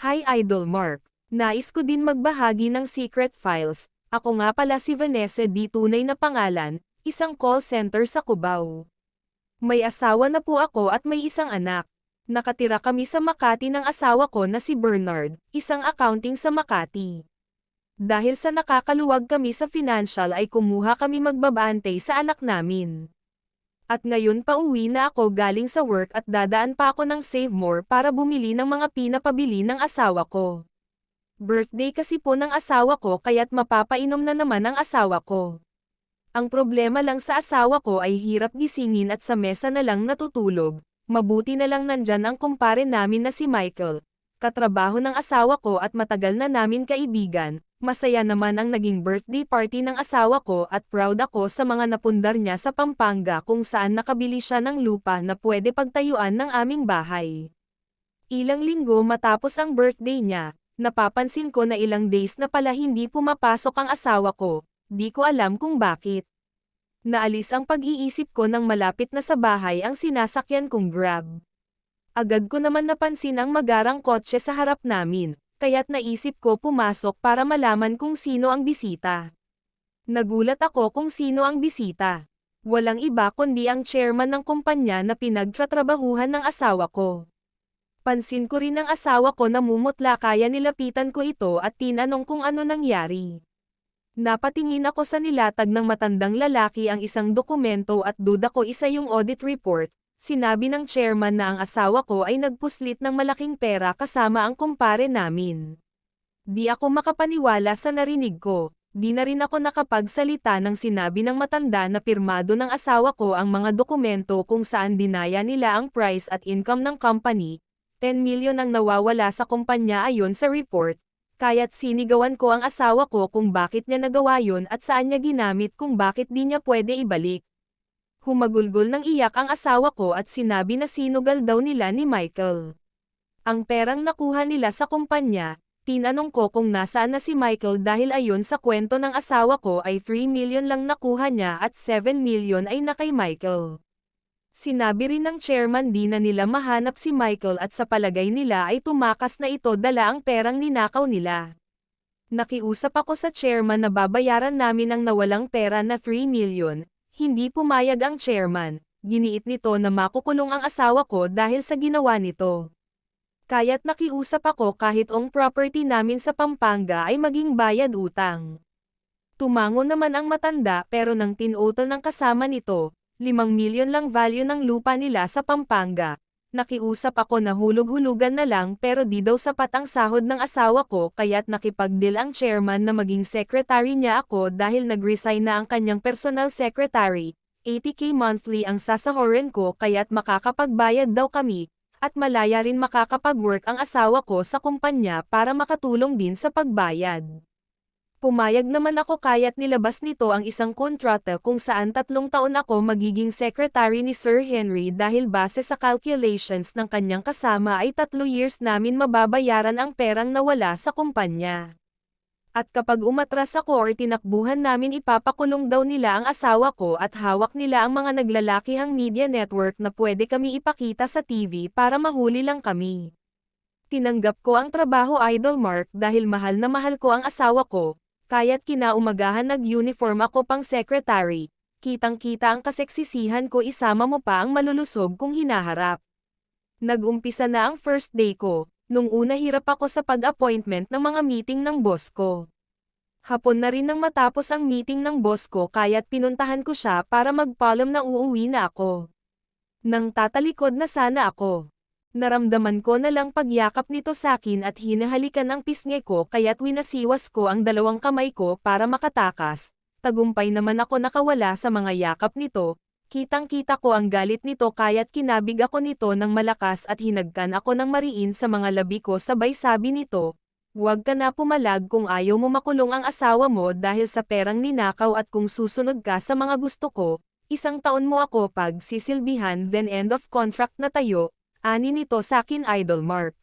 Hi Idol Mark. Nais ko din magbahagi ng secret files. Ako nga pala si Vanessa D. Tunay na pangalan, isang call center sa Cubao. May asawa na po ako at may isang anak. Nakatira kami sa Makati ng asawa ko na si Bernard, isang accounting sa Makati. Dahil sa nakakaluwag kami sa financial ay kumuha kami magbabantay sa anak namin. At ngayon pauwi na ako galing sa work at dadaan pa ako ng Save More para bumili ng mga pinapabili ng asawa ko. Birthday kasi po ng asawa ko kaya't mapapainom na naman ang asawa ko. Ang problema lang sa asawa ko ay hirap gisingin at sa mesa na lang natutulog. Mabuti na lang nandyan ang kumpare namin na si Michael, katrabaho ng asawa ko at matagal na namin kaibigan. Masaya naman ang naging birthday party ng asawa ko at proud ako sa mga napundar niya sa Pampanga kung saan nakabili siya ng lupa na pwede pagtayuan ng aming bahay. Ilang linggo matapos ang birthday niya, napapansin ko na ilang days na pala hindi pumapasok ang asawa ko, di ko alam kung bakit. Naalis ang pag-iisip ko nang malapit na sa bahay ang sinasakyan kong Grab. Agad ko naman napansin ang magarang kotse sa harap namin, kaya't naisip ko pumasok para malaman kung sino ang bisita. Nagulat ako kung sino ang bisita. Walang iba kundi ang chairman ng kumpanya na pinagtatrabahuhan ng asawa ko. Pansin ko rin ang asawa ko namumutla kaya nilapitan ko ito at tinanong kung ano nangyari. Napatingin ako sa nilatag ng matandang lalaki ang isang dokumento at duda ko isa yung audit report. Sinabi ng chairman na ang asawa ko ay nagpuslit ng malaking pera kasama ang kumpare namin. Di ako makapaniwala sa narinig ko. Di na rin ako nakapagsalita nang sinabi ng matanda na pirmado ng asawa ko ang mga dokumento kung saan dinaya nila ang price at income ng company. 10 million ang nawawala sa kumpanya ayon sa report. Kaya't sinigawan ko ang asawa ko kung bakit niya nagawa yun at saan niya ginamit kung bakit di niya pwede ibalik. Humagulgol ng iyak ang asawa ko at sinabi na sinugal daw nila ni Michael. Ang perang nakuha nila sa kumpanya, tinanong ko kung nasaan na si Michael dahil ayon sa kwento ng asawa ko ay 3 million lang nakuha niya at 7 million ay na kay Michael. Sinabi rin ng chairman di na nila mahanap si Michael at sa palagay nila ay tumakas na ito dala ang perang ninakaw nila. Nakiusap ako sa chairman na babayaran namin ang nawalang pera na 3 million. Hindi pumayag ang chairman, giniit nito na makukulong ang asawa ko dahil sa ginawa nito. Kaya't nakiusap ako kahit ang property namin sa Pampanga ay maging bayad utang. Tumango naman ang matanda pero nang tinutol ng kasama nito, 5 milyon lang value ng lupa nila sa Pampanga. Nakiusap ako na hulog-hulugan na lang pero di daw sapat ang sahod ng asawa ko kaya't nakipag-deal ang chairman na maging secretary niya ako dahil nag-resign na ang kanyang personal secretary. 80k monthly ang sasahorin ko kaya't makakapagbayad daw kami, at malaya rin makakapag-work ang asawa ko sa kumpanya para makatulong din sa pagbayad. Pumayag naman ako kaya't nilabas nito ang isang kontrata kung saan 3 taon ako magiging secretary ni Sir Henry dahil base sa calculations ng kanyang kasama ay 3 years namin mababayaran ang perang nawala sa kumpanya. At kapag umatras ako or tinakbuhan namin ipapakulong daw nila ang asawa ko at hawak nila ang mga naglalakihang media network na pwede kami ipakita sa TV para mahuli lang kami. Tinanggap ko ang trabaho Idol Mark dahil mahal na mahal ko ang asawa ko. Kaya't kinaumagahan nag-uniform ako pang secretary, kitang-kita ang kaseksisihan ko isama mo pa ang malulusog kung hinaharap. Nag-umpisa na ang first day ko, nung una hirap ako sa pag-appointment ng mga meeting ng boss ko. Hapon na rin nang matapos ang meeting ng boss ko kaya't pinuntahan ko siya para mag-paalam na uuwi na ako. Nang tatalikod na sana ako. Naramdaman ko na lang pagyakap nito sakin at hinahalikan ang pisngi ko kaya't winasiwas ko ang 2 kamay ko para makatakas. Tagumpay naman ako nakawala sa mga yakap nito. Kitang-kita ko ang galit nito kaya't kinabig ako nito ng malakas at hinagkan ako ng mariin sa mga labi ko sabay sabi nito, "Huwag ka na pumalag kung ayaw mo makulong ang asawa mo dahil sa perang ninakaw at kung susunod ka sa mga gusto ko, 1 taon mo ako pag sisilbihan then end of contract na tayo." Ani nito sakin Idol Mark.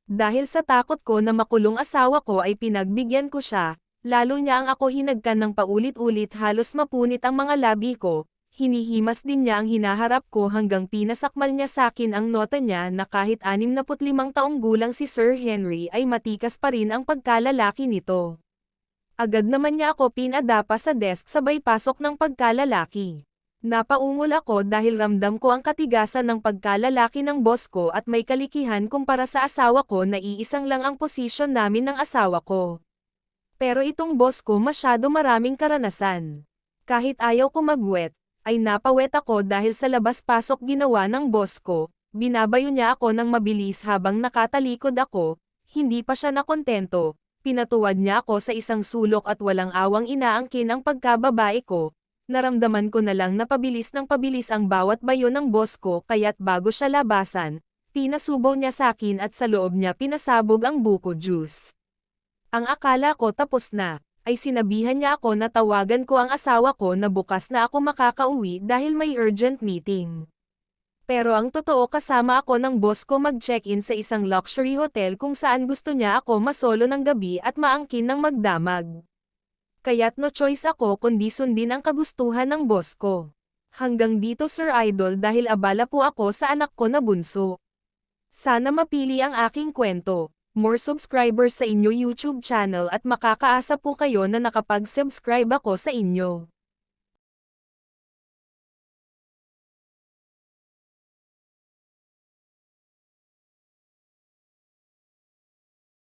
Dahil sa takot ko na makulong asawa ko ay pinagbigyan ko siya, lalo niya ang ako hinagkan ng paulit-ulit halos mapunit ang mga labi ko, Hinihimas din niya ang hinaharap ko hanggang pinasakmal niya sakin ang nota niya na kahit 65 taong gulang si Sir Henry ay matikas pa rin ang pagkalalaki nito. Agad naman niya ako pinadapa sa desk sabay pasok ng pagkalalaki. Napaungol ako dahil ramdam ko ang katigasan ng pagkalalaki ng boss ko at may kalikihan kumpara sa asawa ko na iisang lang ang posisyon namin ng asawa ko. Pero itong boss ko masyado maraming karanasan. Kahit ayaw ko magwet, ay napawet ako dahil sa labas-pasok ginawa ng boss ko, binabayo niya ako ng mabilis habang nakatalikod ako, hindi pa siya nakontento, pinatuwad niya ako sa isang sulok at walang awang inaangkin ang pagkababae ko, naramdaman ko na lang na pabilis ng pabilis ang bawat bayo ng boss ko kaya't bago siya labasan, pinasubaw niya sa akin at sa loob niya pinasabog ang buko juice. Ang akala ko tapos na, ay sinabihan niya ako na tawagan ko ang asawa ko na bukas na ako makakauwi dahil may urgent meeting. Pero ang totoo kasama ako ng boss ko mag-check-in sa isang luxury hotel kung saan gusto niya ako masolo ng gabi at maangkin ng magdamag. Kaya't no choice ako kundi sundin ang kagustuhan ng boss ko. Hanggang dito Sir Idol dahil abala po ako sa anak ko na bunso. Sana mapili ang aking kwento. More subscribers sa inyo YouTube channel at makakaasa po kayo na nakapag-subscribe ako sa inyo.